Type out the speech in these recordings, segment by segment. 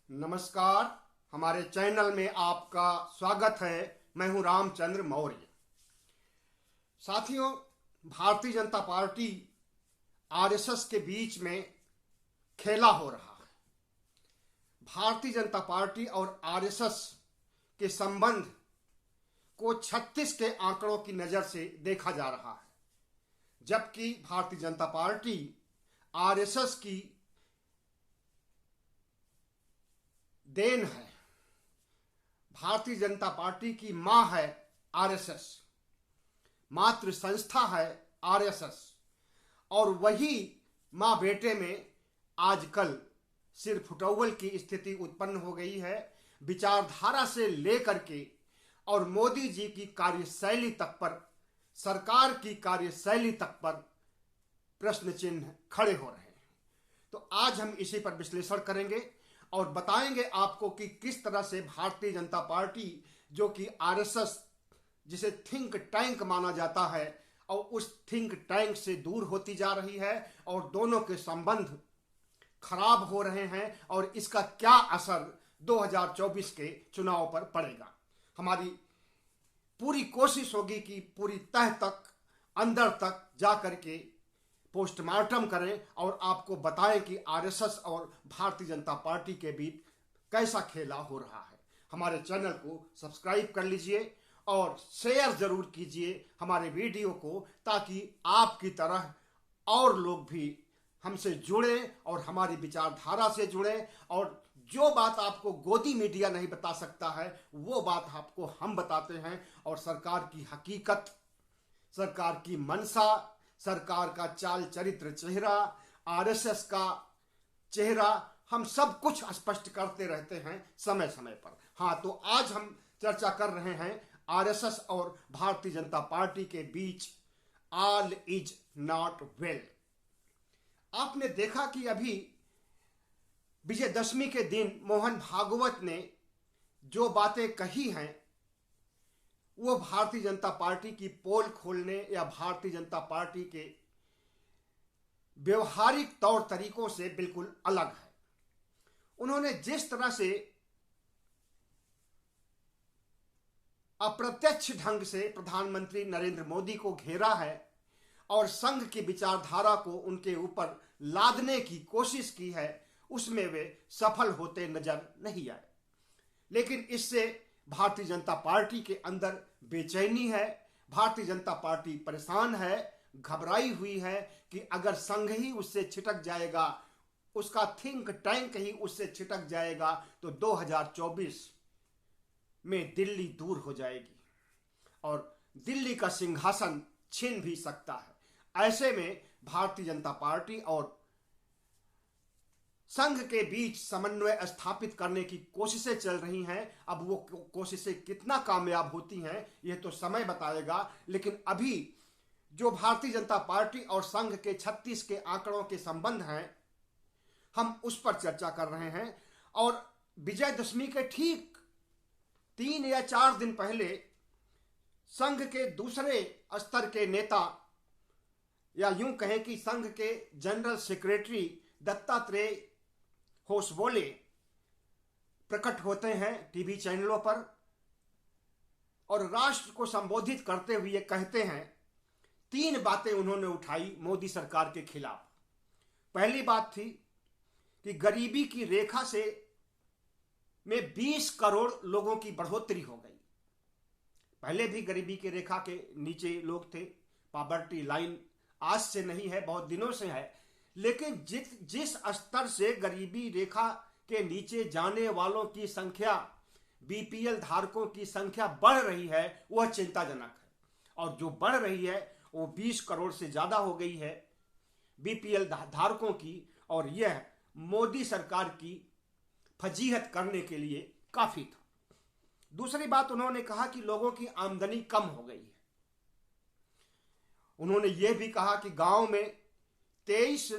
नमस्कार। हमारे चैनल में आपका स्वागत है। मैं हूं रामचंद्र मौर्य। साथियों, भारतीय जनता पार्टी आरएसएस के बीच में खेला हो रहा है। भारतीय जनता पार्टी और आरएसएस के संबंध को 36 के आंकड़ों की नजर से देखा जा रहा है, जबकि भारतीय जनता पार्टी आरएसएस की देन है। भारतीय जनता पार्टी की मां है आरएसएस, मातृ संस्था है आरएसएस, और वही मां बेटे में आजकल सिर फुटौल की स्थिति उत्पन्न हो गई है। विचारधारा से लेकर के और मोदी जी की कार्यशैली तक पर, सरकार की कार्यशैली तक पर प्रश्न चिन्ह खड़े हो रहे हैं। तो आज हम इसी पर विश्लेषण करेंगे और बताएंगे आपको कि किस तरह से भारतीय जनता पार्टी, जो कि आरएसएस जिसे थिंक टैंक माना जाता है, और उस थिंक टैंक से दूर होती जा रही है और दोनों के संबंध खराब हो रहे हैं, और इसका क्या असर 2024 के चुनाव पर पड़ेगा। हमारी पूरी कोशिश होगी कि पूरी तह तक, अंदर तक जाकर के पोस्टमार्टम करें और आपको बताएं कि आरएसएस और भारतीय जनता पार्टी के बीच कैसा खेला हो रहा है। हमारे चैनल को सब्सक्राइब कर लीजिए और शेयर जरूर कीजिए हमारे वीडियो को, ताकि आपकी तरह और लोग भी हमसे जुड़ें और हमारी विचारधारा से जुड़ें, और जो बात आपको गोदी मीडिया नहीं बता सकता है वो बात आपको हम बताते हैं। और सरकार की हकीकत, सरकार की मंशा, सरकार का चाल चरित्र चेहरा, आरएसएस का चेहरा, हम सब कुछ स्पष्ट करते रहते हैं समय समय पर। हाँ, तो आज हम चर्चा कर रहे हैं आरएसएस और भारतीय जनता पार्टी के बीच ऑल इज नॉट वेल। आपने देखा कि अभी विजयदशमी के दिन मोहन भागवत ने जो बातें कही हैं वो भारतीय जनता पार्टी की पोल खोलने या भारतीय जनता पार्टी के व्यवहारिक तौर तरीकों से बिल्कुल अलग है। उन्होंने जिस तरह से अप्रत्यक्ष ढंग से प्रधानमंत्री नरेंद्र मोदी को घेरा है और संघ की विचारधारा को उनके ऊपर लादने की कोशिश की है, उसमें वे सफल होते नजर नहीं आए। लेकिन इससे भारतीय जनता पार्टी के अंदर बेचैनी है। भारतीय जनता पार्टी परेशान है, घबराई हुई है कि अगर संघ ही उससे छिटक जाएगा, उसका थिंक टैंक ही उससे छिटक जाएगा, तो 2024 में दिल्ली दूर हो जाएगी और दिल्ली का सिंहासन छीन भी सकता है। ऐसे में भारतीय जनता पार्टी और संघ के बीच समन्वय स्थापित करने की कोशिशें चल रही हैं। अब वो कोशिशें कितना कामयाब होती हैं यह तो समय बताएगा, लेकिन अभी जो भारतीय जनता पार्टी और संघ के 36 के आंकड़ों के संबंध हैं, हम उस पर चर्चा कर रहे हैं। और विजयदशमी के ठीक 3 या 4 दिन पहले संघ के दूसरे स्तर के नेता, या यूं कहें कि संघ के जनरल सेक्रेटरी दत्तात्रेय होसबोले प्रकट होते हैं टीवी चैनलों पर और राष्ट्र को संबोधित करते हुए कहते हैं, 3 बातें उन्होंने उठाई मोदी सरकार के खिलाफ। पहली बात थी कि गरीबी की रेखा से में 20 करोड़ लोगों की बढ़ोतरी हो गई। पहले भी गरीबी की रेखा के नीचे लोग थे, पॉवर्टी लाइन आज से नहीं है, बहुत दिनों से है। लेकिन जिस स्तर से गरीबी रेखा के नीचे जाने वालों की संख्या, बीपीएल धारकों की संख्या बढ़ रही है, वह चिंताजनक है। और जो बढ़ रही है वो 20 करोड़ से ज्यादा हो गई है बीपीएल धारकों की, और यह मोदी सरकार की फजीहत करने के लिए काफी था। दूसरी बात, उन्होंने कहा कि लोगों की आमदनी कम हो गई है। उन्होंने यह भी कहा कि गांव में 23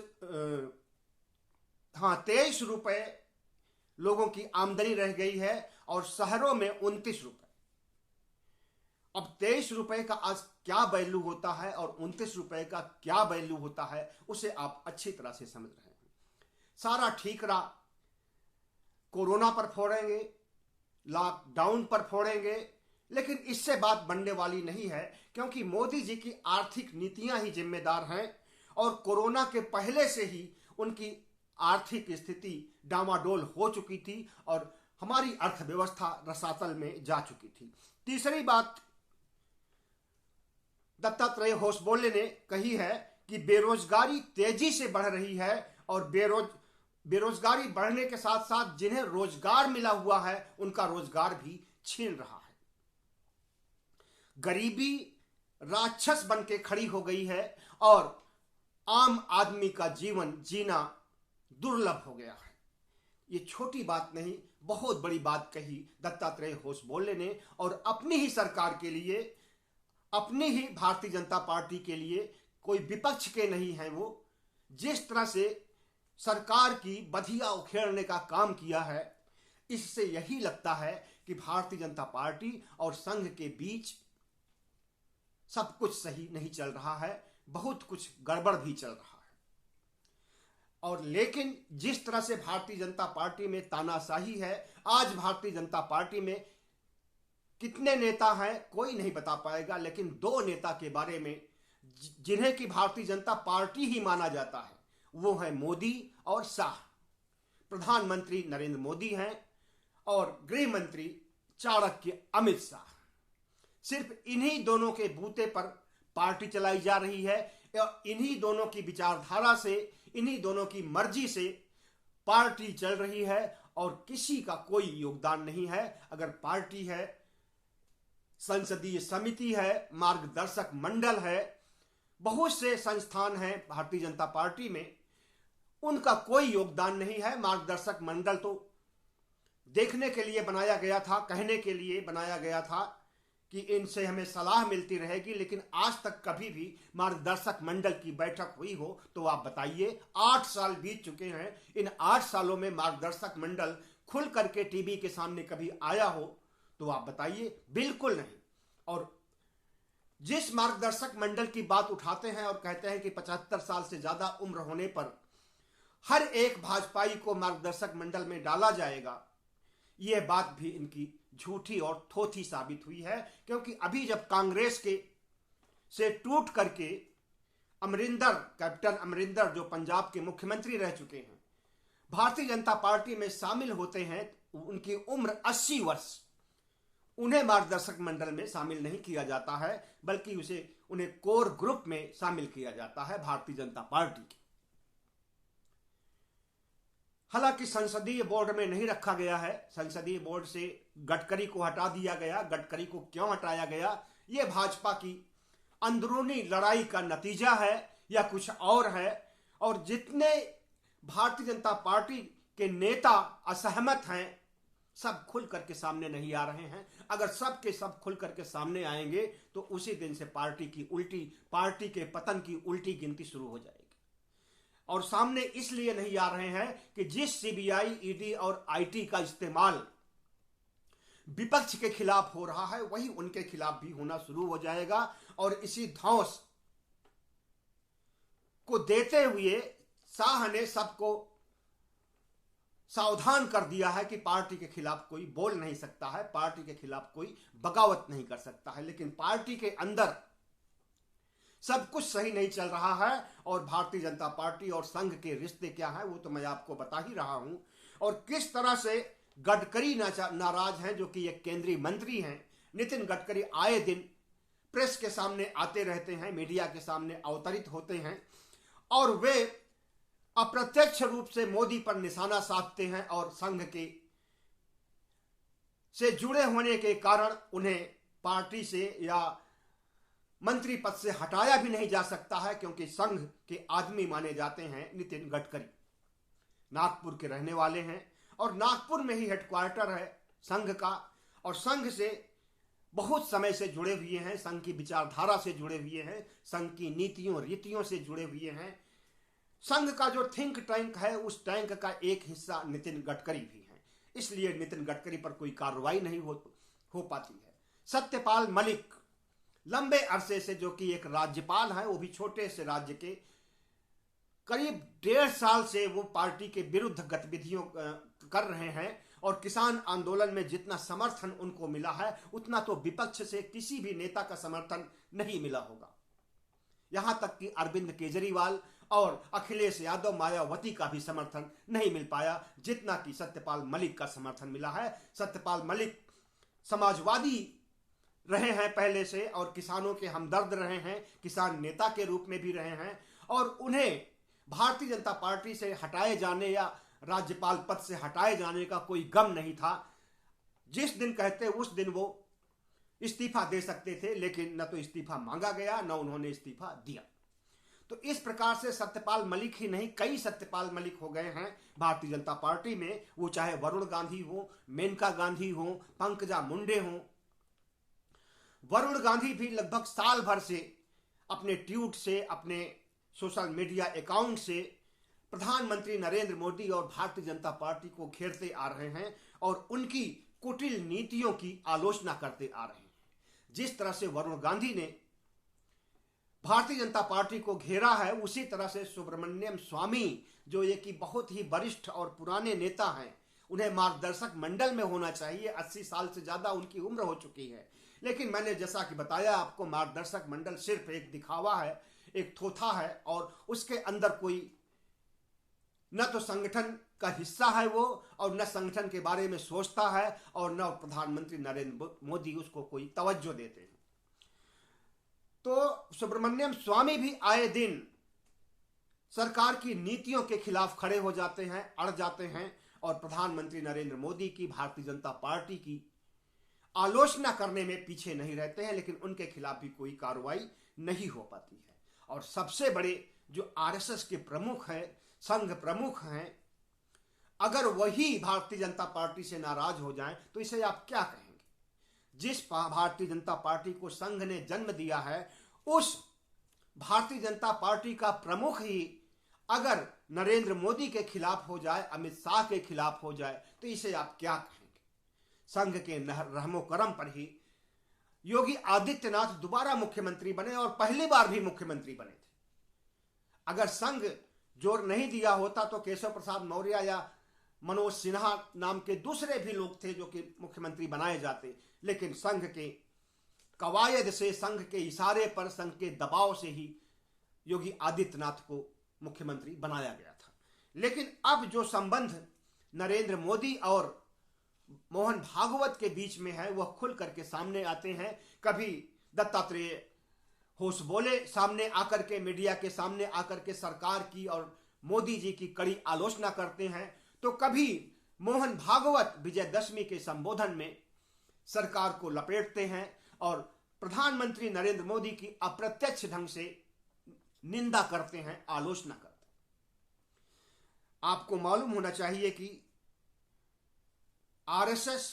रुपए लोगों की आमदनी रह गई है और शहरों में 29 रुपए। अब 23 रुपए का आज क्या वैल्यू होता है और 29 रुपए का क्या वैल्यू होता है, उसे आप अच्छी तरह से समझ रहे हैं। सारा ठीकरा कोरोना पर फोड़ेंगे, लॉकडाउन पर फोड़ेंगे, लेकिन इससे बात बनने वाली नहीं है, क्योंकि मोदी जी की आर्थिक नीतियां ही जिम्मेदार हैं और कोरोना के पहले से ही उनकी आर्थिक स्थिति डामाडोल हो चुकी थी और हमारी अर्थव्यवस्था रसातल में जा चुकी थी। तीसरी बात दत्तात्रेय होसबोले ने कही है कि बेरोजगारी तेजी से बढ़ रही है और बेरोजगारी बढ़ने के साथ साथ जिन्हें रोजगार मिला हुआ है उनका रोजगार भी छीन रहा है। गरीबी राक्षस बन के खड़ी हो गई है और आम आदमी का जीवन जीना दुर्लभ हो गया है। ये छोटी बात नहीं, बहुत बड़ी बात कही दत्तात्रेय होसबोले ने और अपनी ही सरकार के लिए, अपनी ही भारतीय जनता पार्टी के लिए, कोई विपक्ष के नहीं है वो, जिस तरह से सरकार की बधिया उखेड़ने का काम किया है, इससे यही लगता है कि भारतीय जनता पार्टी और संघ के बीच सब कुछ सही नहीं चल रहा है, बहुत कुछ गड़बड़ भी चल रहा है। और लेकिन जिस तरह से भारतीय जनता पार्टी में तानाशाही है, आज भारतीय जनता पार्टी में कितने नेता हैं कोई नहीं बता पाएगा, लेकिन दो नेता के बारे में जिन्हें कि भारतीय जनता पार्टी ही माना जाता है वो है मोदी और शाह। प्रधानमंत्री नरेंद्र मोदी हैं और गृह मंत्री चाणक्य अमित शाह। सिर्फ इन्हीं दोनों के बूते पर पार्टी चलाई जा रही है, इन्हीं दोनों की विचारधारा से, इन्हीं दोनों की मर्जी से पार्टी चल रही है और किसी का कोई योगदान नहीं है। अगर पार्टी है, संसदीय समिति है, मार्गदर्शक मंडल है, बहुत से संस्थान हैं भारतीय जनता पार्टी में, उनका कोई योगदान नहीं है। मार्गदर्शक मंडल तो देखने के लिए बनाया गया था, कहने के लिए बनाया गया था कि इनसे हमें सलाह मिलती रहेगी, लेकिन आज तक कभी भी मार्गदर्शक मंडल की बैठक हुई हो तो आप बताइए। 8 साल बीत चुके हैं, इन 8 सालों में मार्गदर्शक मंडल खुल करके टीवी के सामने कभी आया हो तो आप बताइए? बिल्कुल नहीं। और जिस मार्गदर्शक मंडल की बात उठाते हैं और कहते हैं कि 75 साल से ज्यादा उम्र होने पर हर एक भाजपाई को मार्गदर्शक मंडल में डाला जाएगा, यह बात भी इनकी झूठी और थोथी साबित हुई है। क्योंकि अभी जब कांग्रेस के से टूट करके कैप्टन अमरिंदर जो पंजाब के मुख्यमंत्री रह चुके हैं, भारतीय जनता पार्टी में शामिल होते हैं, उनकी उम्र 80 वर्ष, उन्हें मार्गदर्शक मंडल में शामिल नहीं किया जाता है, बल्कि उन्हें कोर ग्रुप में शामिल किया जाता है भारतीय जनता पार्टी के। हालांकि संसदीय बोर्ड में नहीं रखा गया है, संसदीय बोर्ड से गडकरी को हटा दिया गया। गडकरी को क्यों हटाया गया, यह भाजपा की अंदरूनी लड़ाई का नतीजा है या कुछ और है। और जितने भारतीय जनता पार्टी के नेता असहमत हैं, सब खुल करके सामने नहीं आ रहे हैं। अगर सब के सब खुल करके सामने आएंगे तो उसी दिन से पार्टी के पतन की उल्टी गिनती शुरू हो जाएगी। और सामने इसलिए नहीं आ रहे हैं कि जिस सीबीआई, ईडी और आईटी का इस्तेमाल विपक्ष के खिलाफ हो रहा है, वही उनके खिलाफ भी होना शुरू हो जाएगा। और इसी धौंस को देते हुए शाह ने सबको सावधान कर दिया है कि पार्टी के खिलाफ कोई बोल नहीं सकता है, पार्टी के खिलाफ कोई बगावत नहीं कर सकता है। लेकिन पार्टी के अंदर सब कुछ सही नहीं चल रहा है और भारतीय जनता पार्टी और संघ के रिश्ते क्या हैं वो तो मैं आपको बता ही रहा हूं। और किस तरह से गडकरी नाराज हैं, जो कि एक केंद्रीय मंत्री हैं। नितिन गडकरी आए दिन प्रेस के सामने आते रहते हैं, मीडिया के सामने अवतरित होते हैं और वे अप्रत्यक्ष रूप से मोदी पर निशाना साधते हैं और संघ के से जुड़े होने के कारण उन्हें पार्टी से या मंत्री पद से हटाया भी नहीं जा सकता है, क्योंकि संघ के आदमी माने जाते हैं नितिन गडकरी। नागपुर के रहने वाले हैं और नागपुर में ही हेडक्वार्टर है संघ का, और संघ से बहुत समय से जुड़े हुए हैं, संघ की विचारधारा से जुड़े हुए हैं, संघ की नीतियों रीतियों से जुड़े हुए हैं। संघ का जो थिंक टैंक है, उस टैंक का एक हिस्सा नितिन गडकरी भी है, इसलिए नितिन गडकरी पर कोई कार्रवाई नहीं हो पाती है। सत्यपाल मलिक लंबे अरसे से, जो कि एक राज्यपाल है, वो भी छोटे से राज्य के, करीब 1.5 साल से वो पार्टी के विरुद्ध गतिविधियों कर रहे हैं और किसान आंदोलन में जितना समर्थन उनको मिला है उतना तो विपक्ष से किसी भी नेता का समर्थन नहीं मिला होगा। यहां तक कि अरविंद केजरीवाल और अखिलेश यादव, मायावती का भी समर्थन नहीं मिल पाया जितना कि सत्यपाल मलिक का समर्थन मिला है। सत्यपाल मलिक समाजवादी रहे हैं पहले से और किसानों के हमदर्द रहे हैं, किसान नेता के रूप में भी रहे हैं और उन्हें भारतीय जनता पार्टी से हटाए जाने या राज्यपाल पद से हटाए जाने का कोई गम नहीं था। जिस दिन कहते उस दिन वो इस्तीफा दे सकते थे, लेकिन न तो इस्तीफा मांगा गया न उन्होंने इस्तीफा दिया। तो इस प्रकार से सत्यपाल मलिक ही नहीं, कई सत्यपाल मलिक हो गए हैं भारतीय जनता पार्टी में। वो चाहे वरुण गांधी हो, मेनका गांधी हो, पंकजा मुंडे हो। वरुण गांधी भी लगभग साल भर से अपने ट्वीट से, अपने सोशल मीडिया अकाउंट से प्रधानमंत्री नरेंद्र मोदी और भारतीय जनता पार्टी को घेरते आ रहे हैं और उनकी कुटिल नीतियों की आलोचना करते आ रहे हैं। जिस तरह से वरुण गांधी ने भारतीय जनता पार्टी को घेरा है, उसी तरह से सुब्रमण्यम स्वामी, जो ये कि बहुत ही वरिष्ठ और पुराने नेता हैं, उन्हें मार्गदर्शक मंडल में होना चाहिए। 80 साल से ज्यादा उनकी उम्र हो चुकी है, लेकिन मैंने जैसा कि बताया आपको, मार्गदर्शक मंडल सिर्फ एक दिखावा है, एक थोथा है और उसके अंदर कोई न तो संगठन का हिस्सा है वो और न संगठन के बारे में सोचता है और न प्रधानमंत्री नरेंद्र मोदी उसको कोई तवज्जो देते हैं। तो सुब्रमण्यम स्वामी भी आए दिन सरकार की नीतियों के खिलाफ खड़े हो जाते हैं, अड़ जाते हैं और प्रधानमंत्री नरेंद्र मोदी की, भारतीय जनता पार्टी की आलोचना करने में पीछे नहीं रहते हैं, लेकिन उनके खिलाफ भी कोई कार्रवाई नहीं हो पाती है। और सबसे बड़े जो आरएसएस के प्रमुख हैं, संघ प्रमुख हैं, अगर वही भारतीय जनता पार्टी से नाराज हो जाएं तो इसे आप क्या कहेंगे? जिस भारतीय जनता पार्टी को संघ ने जन्म दिया है, उस भारतीय जनता पार्टी का प्रमुख ही अगर नरेंद्र मोदी के खिलाफ हो जाए, अमित शाह के खिलाफ हो जाए, तो इसे आप क्या कहेंगे? संघ के रहमो करम पर ही योगी आदित्यनाथ दोबारा मुख्यमंत्री बने और पहली बार भी मुख्यमंत्री बने थे। अगर संघ जोर नहीं दिया होता तो केशव प्रसाद मौर्य या मनोज सिन्हा नाम के दूसरे भी लोग थे जो कि मुख्यमंत्री बनाए जाते, लेकिन संघ के कवायद से, संघ के इशारे पर, संघ के दबाव से ही योगी आदित्यनाथ को मुख्यमंत्री बनाया गया था। लेकिन अब जो संबंध नरेंद्र मोदी और मोहन भागवत के बीच में है वह खुल करके सामने आते हैं। कभी दत्तात्रेय होश बोले सामने आकर के, मीडिया के सामने आकर के सरकार की और मोदी जी की कड़ी आलोचना करते हैं, तो कभी मोहन भागवत विजयदशमी के संबोधन में सरकार को लपेटते हैं और प्रधानमंत्री नरेंद्र मोदी की अप्रत्यक्ष ढंग से निंदा करते हैं, आलोचना करते हैं। आपको मालूम होना चाहिए कि आरएसएस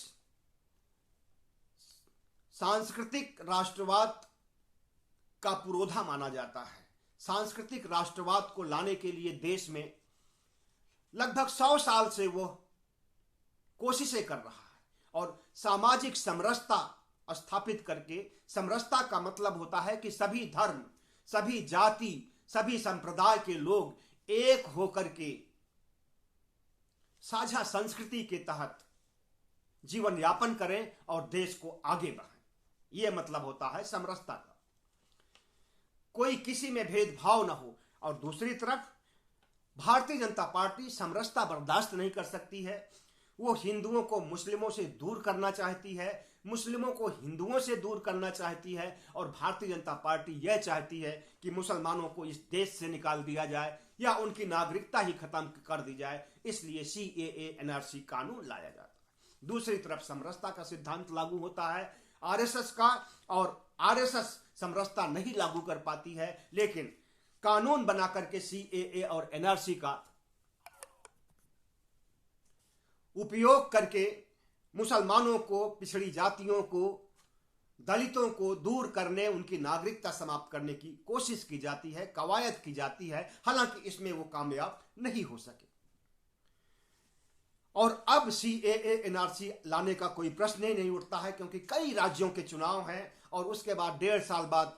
सांस्कृतिक राष्ट्रवाद का पुरोधा माना जाता है। सांस्कृतिक राष्ट्रवाद को लाने के लिए देश में लगभग 100 साल से वो कोशिशें कर रहा है और सामाजिक समरसता स्थापित करके, समरसता का मतलब होता है कि सभी धर्म, सभी जाति, सभी संप्रदाय के लोग एक होकर के साझा संस्कृति के तहत जीवन यापन करें और देश को आगे बढ़ाएं। यह मतलब होता है समरसता का, कोई किसी में भेदभाव न हो। और दूसरी तरफ भारतीय जनता पार्टी समरसता बर्दाश्त नहीं कर सकती है। वो हिंदुओं को मुस्लिमों से दूर करना चाहती है, मुस्लिमों को हिंदुओं से दूर करना चाहती है और भारतीय जनता पार्टी यह चाहती है कि मुसलमानों को इस देश से निकाल दिया जाए या उनकी नागरिकता ही खत्म कर दी जाए। इसलिए सीएए एनआरसी कानून लाया जाता है। दूसरी तरफ समरसता का सिद्धांत लागू होता है आरएसएस का, और आरएसएस समरसता नहीं लागू कर पाती है, लेकिन कानून बना करके सीएए और एनआरसी का उपयोग करके मुसलमानों को, पिछड़ी जातियों को, दलितों को दूर करने, उनकी नागरिकता समाप्त करने की कोशिश की जाती है, कवायद की जाती है। हालांकि इसमें वो कामयाब नहीं हो सके। और अब सीएए एनआरसी लाने का कोई प्रश्न ही नहीं उठता है, क्योंकि कई राज्यों के चुनाव हैं और उसके बाद 1.5 साल बाद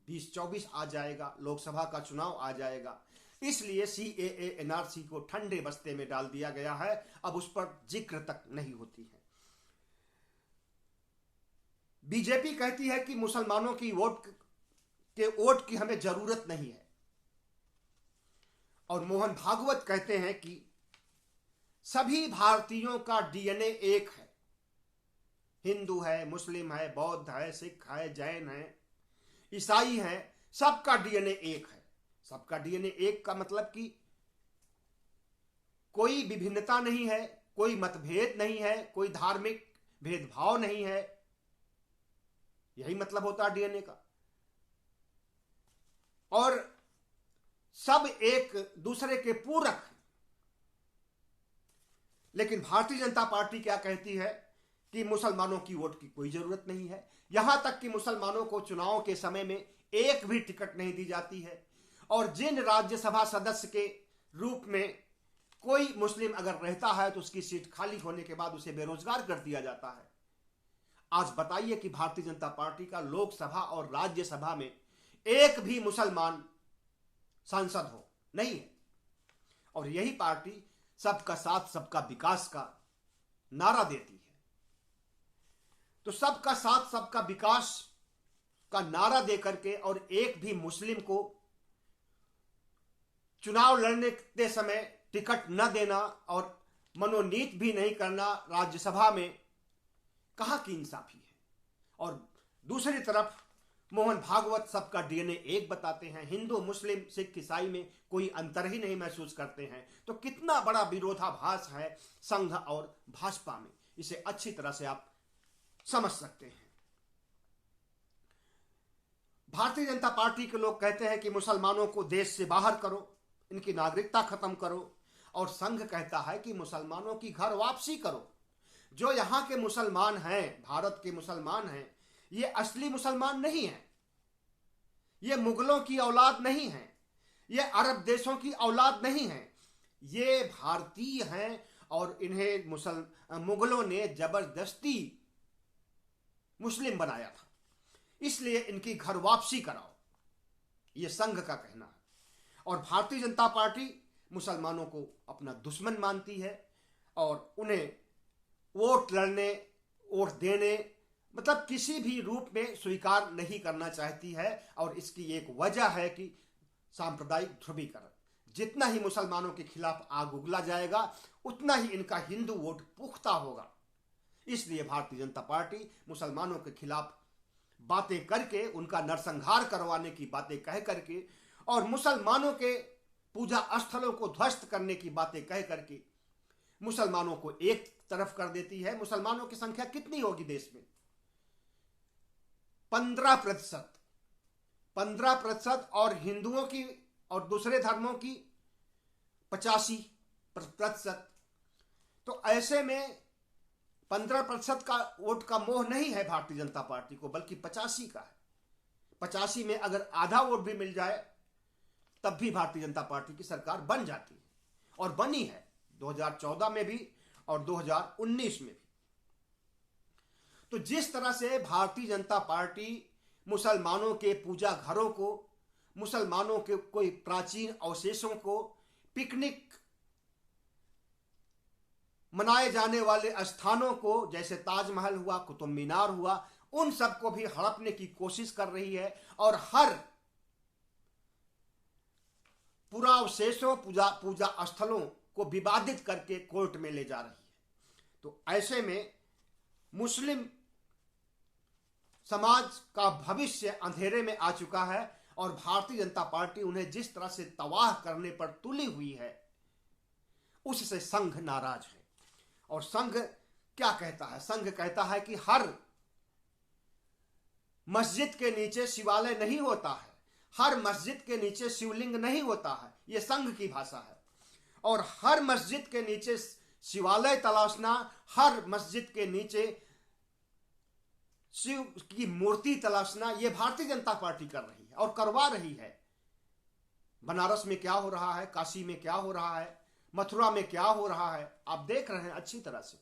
2024 आ जाएगा, लोकसभा का चुनाव आ जाएगा। इसलिए CAA NRC को ठंडे बस्ते में डाल दिया गया है, अब उस पर जिक्र तक नहीं होती है। बीजेपी कहती है कि मुसलमानों की वोट की हमें जरूरत नहीं है, और मोहन भागवत कहते हैं कि सभी भारतीयों का DNA एक है। हिंदू है, मुस्लिम है, बौद्ध है, सिख है, जैन है, ईसाई है, सबका DNA एक है। सबका DNA एक का मतलब कि कोई विभिन्नता नहीं है, कोई मतभेद नहीं है, कोई धार्मिक भेदभाव नहीं है। यही मतलब होता है DNA का। और सब एक दूसरे के पूरक हैं। लेकिन भारतीय जनता पार्टी क्या कहती है कि मुसलमानों की वोट की कोई जरूरत नहीं है। यहां तक कि मुसलमानों को चुनाव के समय में एक भी टिकट नहीं दी जाती है, और जिन राज्यसभा सदस्य के रूप में कोई मुस्लिम अगर रहता है तो उसकी सीट खाली होने के बाद उसे बेरोजगार कर दिया जाता है। आज बताइए कि भारतीय जनता पार्टी का लोकसभा और राज्यसभा में एक भी मुसलमान सांसद हो नहीं है। और यही पार्टी सबका साथ सबका विकास का नारा देती है। तो सबका साथ सबका विकास का नारा देकर के और एक भी मुस्लिम को चुनाव लड़ने के समय टिकट न देना और मनोनीत भी नहीं करना राज्यसभा में, कहां की इंसाफी है। और दूसरी तरफ मोहन भागवत सबका DNA एक बताते हैं, हिंदू मुस्लिम सिख ईसाई में कोई अंतर ही नहीं महसूस करते हैं। तो कितना बड़ा विरोधाभास है संघ और भाजपा में, इसे अच्छी तरह से आप समझ सकते हैं। भारतीय जनता पार्टी के लोग कहते हैं कि मुसलमानों को देश से बाहर करो, इनकी नागरिकता खत्म करो, और संघ कहता है कि मुसलमानों की घर वापसी करो। जो यहां के मुसलमान हैं, भारत के मुसलमान हैं, ये असली मुसलमान नहीं है, ये मुगलों की औलाद नहीं है, ये अरब देशों की औलाद नहीं है, ये भारतीय हैं। और इन्हें मुगलों ने जबरदस्ती मुस्लिम बनाया था, इसलिए इनकी घर वापसी कराओ, ये संघ का कहना है। और भारतीय जनता पार्टी मुसलमानों को अपना दुश्मन मानती है और उन्हें वोट लड़ने, वोट देने, मतलब किसी भी रूप में स्वीकार नहीं करना चाहती है। और इसकी एक वजह है कि सांप्रदायिक ध्रुवीकरण। जितना ही मुसलमानों के खिलाफ आग उगला जाएगा उतना ही इनका हिंदू वोट पुख्ता होगा। इसलिए भारतीय जनता पार्टी मुसलमानों के खिलाफ बातें करके, उनका नरसंहार करवाने की बातें कह करके और मुसलमानों के पूजा स्थलों को ध्वस्त करने की बातें कह करके मुसलमानों को एक तरफ कर देती है। मुसलमानों की संख्या कितनी होगी देश में? 15%। 15% और हिंदुओं की और दूसरे धर्मों की 85%। तो ऐसे में 15% का वोट का मोह नहीं है भारतीय जनता पार्टी को, बल्कि 85 का है। 85 में अगर आधा वोट भी मिल जाए तब भी भारतीय जनता पार्टी की सरकार बन जाती है, और बनी है 2014 में भी और 2019 में भी। तो जिस तरह से भारतीय जनता पार्टी मुसलमानों के पूजा घरों को, मुसलमानों के कोई प्राचीन अवशेषों को, पिकनिक मनाए जाने वाले स्थानों को, जैसे ताजमहल हुआ, कुतुब मीनार हुआ, उन सबको भी हड़पने की कोशिश कर रही है और हर पुरावशेषों, पूजा स्थलों को विवादित करके कोर्ट में ले जा रही है। तो ऐसे में मुस्लिम समाज का भविष्य अंधेरे में आ चुका है और भारतीय जनता पार्टी उन्हें जिस तरह से तबाह करने पर तुली हुई है उससे संघ नाराज है। और संघ क्या कहता है? संघ कहता है कि हर मस्जिद के नीचे शिवालय नहीं होता है, हर मस्जिद के नीचे शिवलिंग नहीं होता है, यह संघ की भाषा है। और हर मस्जिद के नीचे शिवालय तलाशना, हर मस्जिद के नीचे शिव की मूर्ति तलाशना, यह भारतीय जनता पार्टी कर रही है और करवा रही है। बनारस में क्या हो रहा है, काशी में क्या हो रहा है, मथुरा में क्या हो रहा है, आप देख रहे हैं अच्छी तरह से।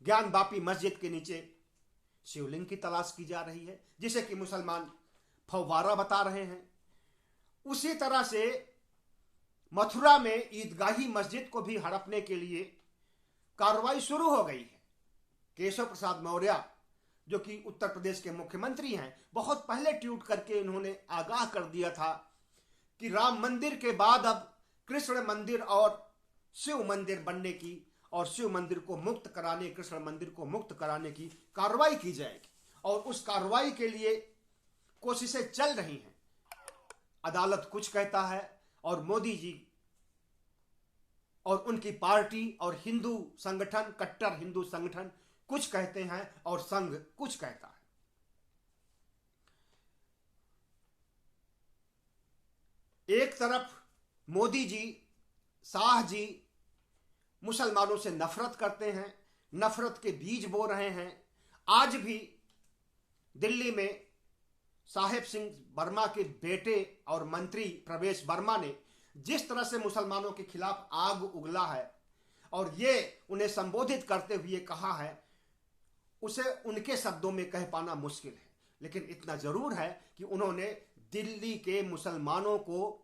ज्ञान बापी मस्जिद के नीचे शिवलिंग की तलाश की जा रही है, जिसे कि मुसलमान फव्वारा बता रहे हैं। उसी तरह से मथुरा में ईदगाही मस्जिद को भी हड़पने के लिए कार्रवाई शुरू हो गई है। केशव प्रसाद मौर्य जो कि उत्तर प्रदेश के मुख्यमंत्री हैं, बहुत पहले ट्वीट करके इन्होंने आगाह कर दिया था कि राम मंदिर के बाद अब कृष्ण मंदिर और शिव मंदिर बनने की और शिव मंदिर को मुक्त कराने, कृष्ण मंदिर को मुक्त कराने की कार्रवाई की जाएगी और उस कार्रवाई के लिए कोशिशें चल रही हैं। अदालत कुछ कहता है और मोदी जी और उनकी पार्टी और हिंदू संगठन, कट्टर हिंदू संगठन कुछ कहते हैं और संघ कुछ कहता है। एक तरफ मोदी जी, शाह जी मुसलमानों से नफरत करते हैं, नफरत के बीज बो रहे हैं। आज भी दिल्ली में साहेब सिंह वर्मा के बेटे और मंत्री प्रवेश वर्मा ने जिस तरह से मुसलमानों के खिलाफ आग उगला है और ये उन्हें संबोधित करते हुए कहा है, उसे उनके शब्दों में कह पाना मुश्किल है, लेकिन इतना जरूर है कि उन्होंने दिल्ली के मुसलमानों को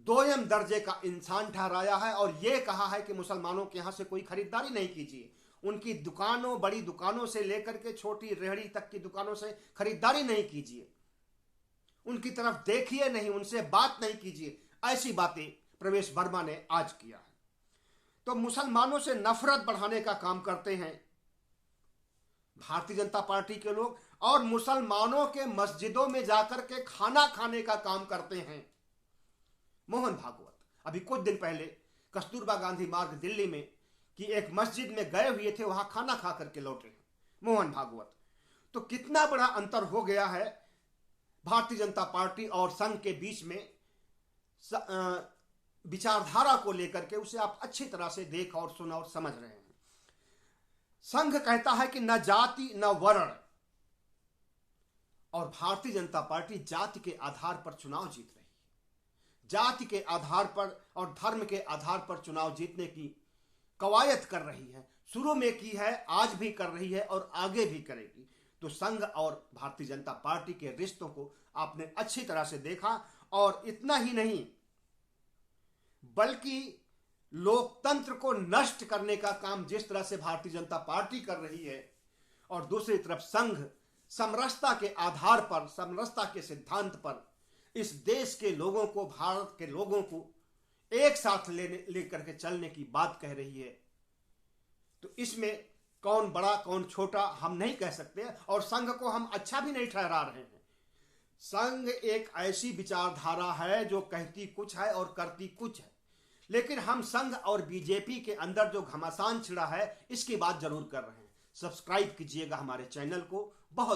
दोयम दर्जे का इंसान ठहराया है और यह कहा है कि मुसलमानों के यहां से कोई खरीदारी नहीं कीजिए, उनकी दुकानों, बड़ी दुकानों से लेकर के छोटी रेहड़ी तक की दुकानों से खरीदारी नहीं कीजिए, उनकी तरफ देखिए नहीं, उनसे बात नहीं कीजिए। ऐसी बातें प्रवेश वर्मा ने आज किया है। तो मुसलमानों से नफरत बढ़ाने का काम करते हैं भारतीय जनता पार्टी के लोग और मुसलमानों के मस्जिदों में जाकर के खाना खाने का काम करते हैं मोहन भागवत। अभी कुछ दिन पहले कस्तूरबा गांधी मार्ग दिल्ली में कि एक मस्जिद में गए हुए थे, वहां खाना खा करके लौटे हैं मोहन भागवत। तो कितना बड़ा अंतर हो गया है भारतीय जनता पार्टी और संघ के बीच में विचारधारा को लेकर के। उसे आप अच्छी तरह से देख और सुन और समझ रहे हैं। संघ कहता है कि न जाति न वर्ण, और भारतीय जनता पार्टी जाति के आधार पर चुनाव जीत रही है, जाति के आधार पर और धर्म के आधार पर चुनाव जीतने की कवायद कर रही है। शुरू में की है, आज भी कर रही है और आगे भी करेगी। तो संघ और भारतीय जनता पार्टी के रिश्तों को आपने अच्छी तरह से देखा। और इतना ही नहीं, बल्कि लोकतंत्र को नष्ट करने का काम जिस तरह से भारतीय जनता पार्टी कर रही है और दूसरी तरफ संघ समरसता के आधार पर, समरसता के सिद्धांत पर इस देश के लोगों को, भारत के लोगों को एक साथ लेकर के चलने की बात कह रही है। तो इसमें कौन बड़ा कौन छोटा हम नहीं कह सकते और संघ को हम अच्छा भी नहीं ठहरा रहे हैं। संघ एक ऐसी विचारधारा है जो कहती कुछ है और करती कुछ है, लेकिन हम संघ और बीजेपी के अंदर जो घमासान छिड़ा है इसकी बात जरूर कर रहे हैं। सब्सक्राइब कीजिएगा हमारे चैनल को। बहुत